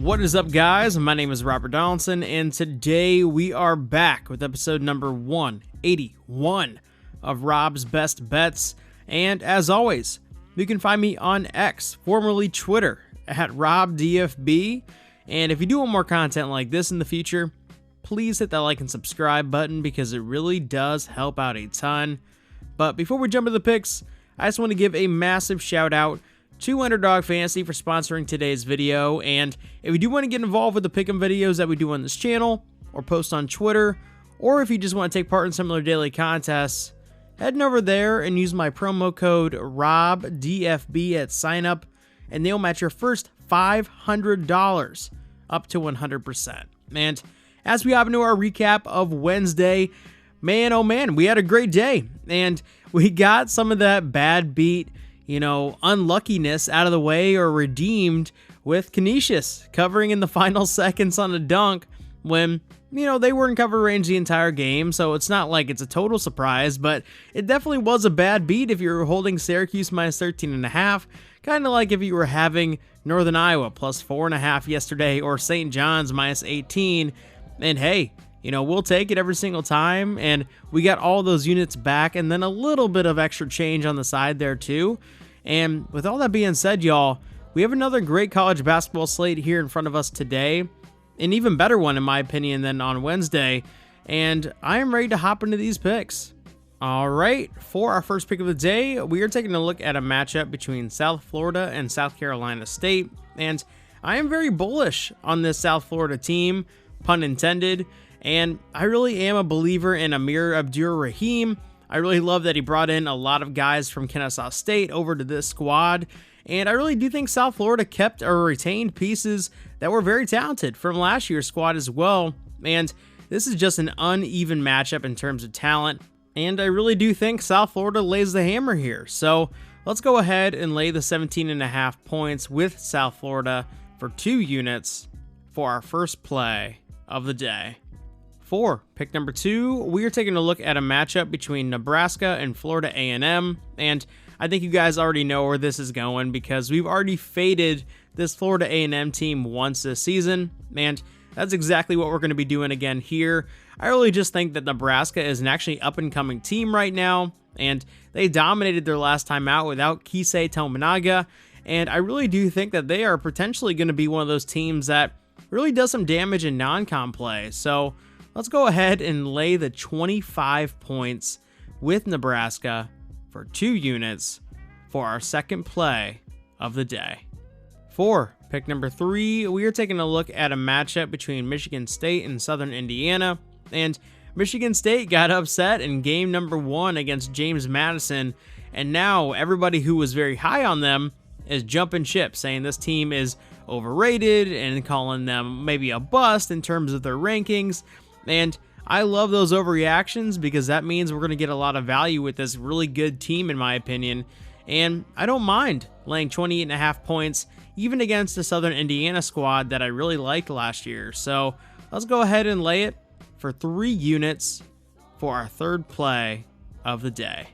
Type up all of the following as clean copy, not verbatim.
What is up, guys? My name is Rob Donaldson, and today we are back with episode number 181 of Rob's Best Bets. And as always, you can find me on X, formerly Twitter, at RobDFB. And if you do want more content like this in the future, please hit that like and subscribe button because it really does help out a ton. But before we jump into the picks, I just want to give a massive shout out to Underdog Fantasy for sponsoring today's video. And if you do want to get involved with the pick'em videos that we do on this channel or post on Twitter, or if you just want to take part in similar daily contests, head over there and use my promo code ROBDFB at sign up, and they'll match your first $500 up to 100%. And as we hop into our recap of Wednesday, man, oh man, we had a great day, and we got some of that bad beat, unluckiness out of the way or redeemed with Canisius covering in the final seconds on a dunk when, they were in cover range the entire game. So it's not like it's a total surprise, but it definitely was a bad beat if you were holding Syracuse minus 13.5, kind of like if you were having Northern Iowa plus 4.5 yesterday or St. John's minus 18. And hey, we'll take it every single time, and we got all those units back and then a little bit of extra change on the side there too. And with all that being said, y'all, we have another great college basketball slate here in front of us today, an even better one in my opinion than on Wednesday, and I am ready to hop into these picks. All right, for our first pick of the day, we are taking a look at a matchup between South Florida and South Carolina State, and I am very bullish on this South Florida team, pun intended. And I really am a believer in Amir Abdur-Rahim. I really love that he brought in a lot of guys from Kennesaw State over to this squad. And I really do think South Florida kept or retained pieces that were very talented from last year's squad as well. And this is just an uneven matchup in terms of talent. And I really do think South Florida lays the hammer here. So let's go ahead and lay the 17.5 points with South Florida for 2 units for our first play of the day. For pick number 2, we are taking a look at a matchup between Nebraska and Florida A&M, and I think you guys already know where this is going because we've already faded this Florida A&M team once this season, and that's exactly what we're going to be doing again here. I really just think that Nebraska is an actually up-and-coming team right now, and they dominated their last time out without Keisei Tominaga, and I really do think that they are potentially going to be one of those teams that really does some damage in non-con play. So let's go ahead and lay the 25 points with Nebraska for 2 units for our second play of the day. For pick number 3, we are taking a look at a matchup between Michigan State and Southern Indiana. And Michigan State got upset in game number 1 against James Madison. And now everybody who was very high on them is jumping ship, saying this team is overrated and calling them maybe a bust in terms of their rankings. And I love those overreactions because that means we're going to get a lot of value with this really good team, in my opinion. And I don't mind laying 28.5 points, even against the Southern Indiana squad that I really liked last year. So let's go ahead and lay it for 3 units for our third play of the day.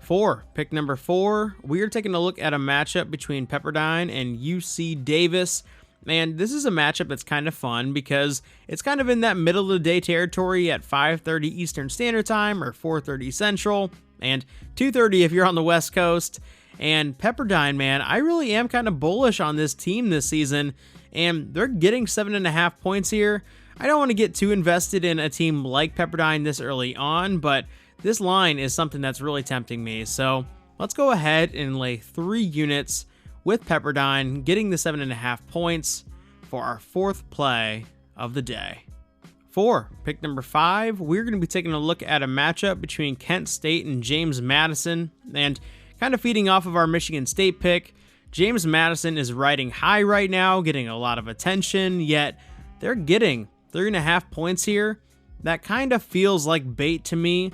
For pick number 4, we are taking a look at a matchup between Pepperdine and UC Davis. And this is a matchup that's kind of fun because it's kind of in that middle of the day territory at 5:30 Eastern Standard Time or 4:30 Central and 2:30 if you're on the West Coast. And Pepperdine, man, I really am kind of bullish on this team this season, and they're getting 7.5 points here. I don't want to get too invested in a team like Pepperdine this early on, but this line is something that's really tempting me. So let's go ahead and lay 3 units with Pepperdine, getting the 7.5 points for our fourth play of the day. For pick number 5, we're going to be taking a look at a matchup between Kent State and James Madison. And kind of feeding off of our Michigan State pick, James Madison is riding high right now, getting a lot of attention, yet they're getting 3.5 points here. That kind of feels like bait to me.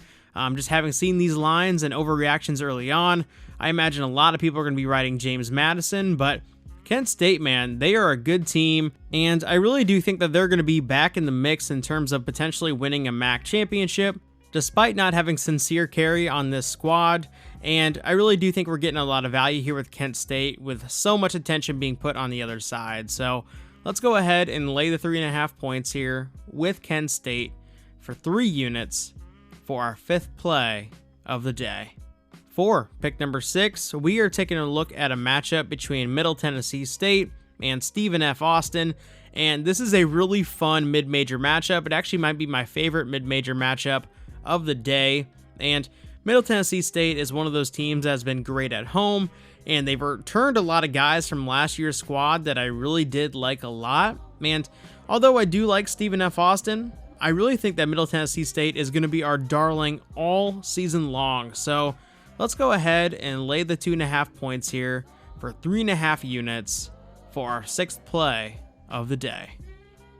Just having seen these lines and overreactions early on, I imagine a lot of people are going to be riding James Madison, but Kent State, man, they are a good team, and I really do think that they're going to be back in the mix in terms of potentially winning a MAC championship, despite not having Sincere Carry on this squad. And I really do think we're getting a lot of value here with Kent State, with so much attention being put on the other side. So let's go ahead and lay the 3.5 points here with Kent State for 3 units for our 5th play of the day. For pick number 6, we are taking a look at a matchup between Middle Tennessee State and Stephen F. Austin, and this is a really fun mid-major matchup. It actually might be my favorite mid-major matchup of the day, and Middle Tennessee State is one of those teams that has been great at home, and they've returned a lot of guys from last year's squad that I really did like a lot. And although I do like Stephen F. Austin, I really think that Middle Tennessee State is going to be our darling all season long. So let's go ahead and lay the 2.5 points here for 3.5 units for our 6th play of the day.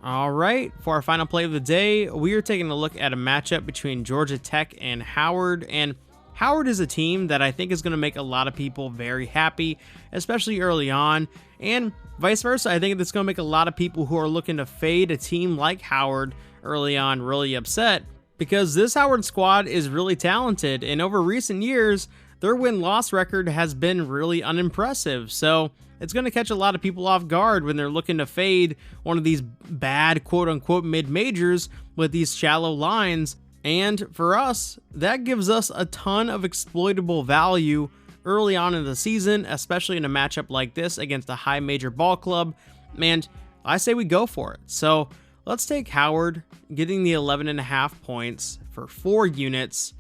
All right, for our final play of the day, we are taking a look at a matchup between Georgia Tech and Howard. And Howard is a team that I think is going to make a lot of people very happy, especially early on, and vice versa. I think it's going to make a lot of people who are looking to fade a team like Howard early on really upset, because this Howard squad is really talented, and over recent years, their win-loss record has been really unimpressive. So it's going to catch a lot of people off guard when they're looking to fade one of these bad quote-unquote mid-majors with these shallow lines. And for us, that gives us a ton of exploitable value early on in the season, especially in a matchup like this against a high major ball club. And I say we go for it. So let's take Howard getting the 11.5 points for 4 units.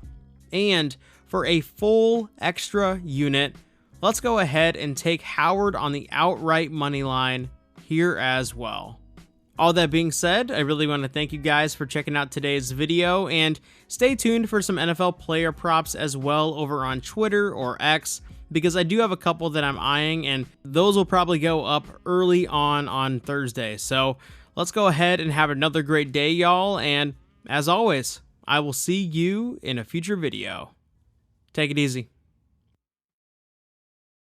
And for a full extra unit, let's go ahead and take Howard on the outright money line here as well. All that being said, I really want to thank you guys for checking out today's video, and stay tuned for some NFL player props as well over on Twitter or X, because I do have a couple that I'm eyeing, and those will probably go up early on Thursday. So let's go ahead and have another great day, y'all, and as always, I will see you in a future video. Take it easy.